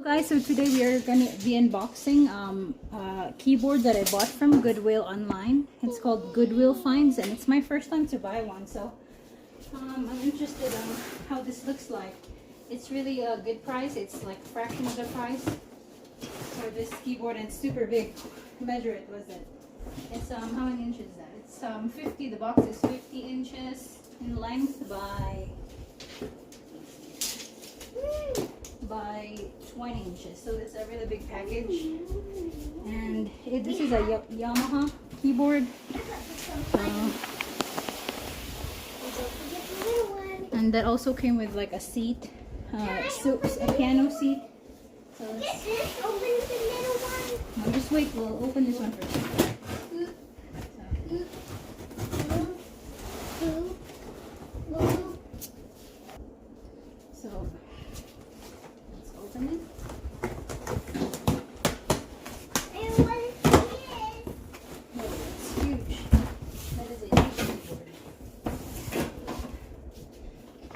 Guys, so today we are gonna be unboxing a keyboard that I bought from Goodwill online. It's called Goodwill Finds, and it's my first time to buy one, so I'm interested on how this looks like. It's really a good price. It's like a fraction of the price for this keyboard, and it's super big. Measure it, was it? It's how many inches is that? It's 50. The box is 50 inches in length by 20 inches, so it's a really big package. And this is a Yamaha keyboard, and that also came with like a seat, a piano seat. So no, just wait, we'll open this one first. So let's open it.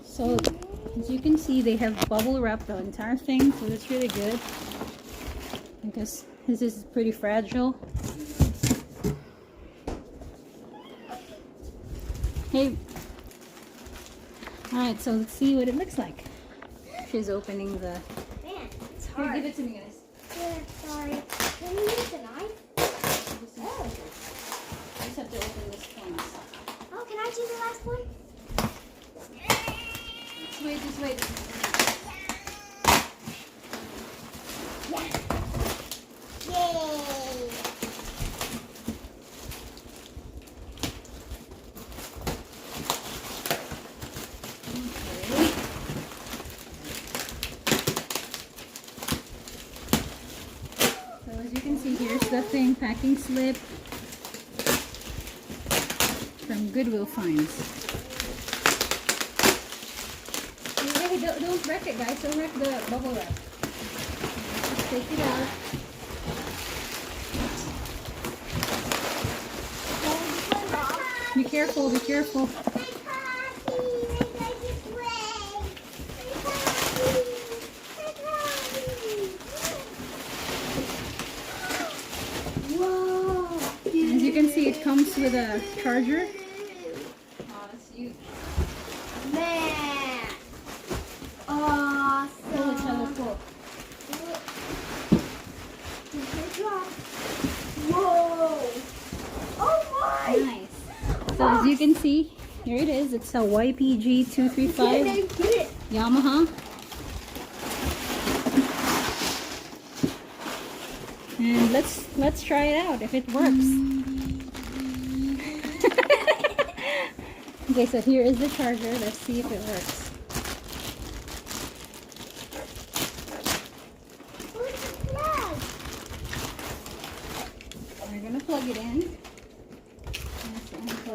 So as you can see, they have bubble wrapped the entire thing, so it's really good because this is pretty fragile. Hey, alright, so let's see what it looks like. She's opening the... Man, it's hard. Here, give it to me, guys. Yeah, sorry. Can you use a knife? Oh. I just have to open this one. Oh, can I do the last one? Just wait. Yeah. Yay! Okay. So as you can see, here's the thing, packing slip from Goodwill Finds. Don't wreck it, guys. Don't wreck the bubble wrap. Just take it out. Be careful, be careful. Whoa! As you can see, it comes with a charger. Oh, that's huge. Man! Awesome! Whoa! Oh my! Nice. So as you can see, here it is. It's a YPG 235 Yamaha. And let's try it out if it works. Okay, so here is the charger. Let's see if it works. We're gonna plug it in.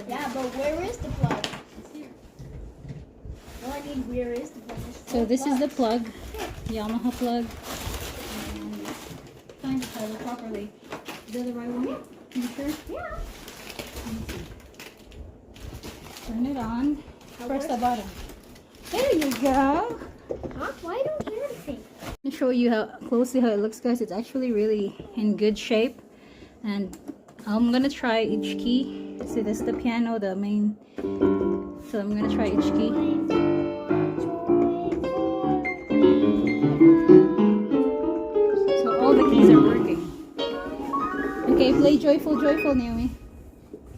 Yeah, but where is the plug? It's here. Well, I mean, where is the plug? So this is the plug, Yamaha plug. And find the plug properly. Is that the right one? Are you sure? Yeah. Turn it on. Press the button. There you go. Huh? Why don't you hear anything? Let me show you how closely how it looks, guys. It's actually really in good shape. And I'm gonna try each key. See, this is the piano, the main. So I'm gonna try each key. So all the keys are working. Okay, play Joyful, Joyful, Naomi.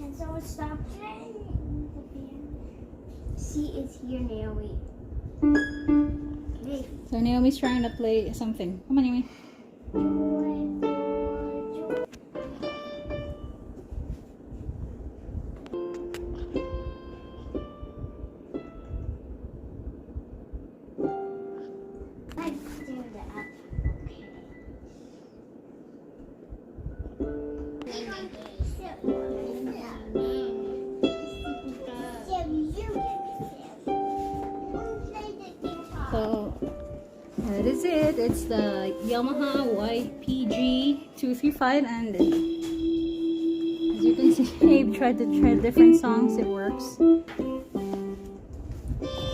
And so it stopped playing the piano. See, it's here, Naomi. Okay. So Naomi's trying to play something. Come on, Naomi. So that is it. It's the Yamaha YPG 235, and as you can see, Abe tried to try different songs. It works.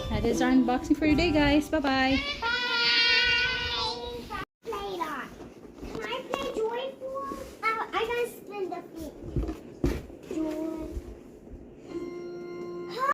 That is our unboxing for today, guys. Bye bye.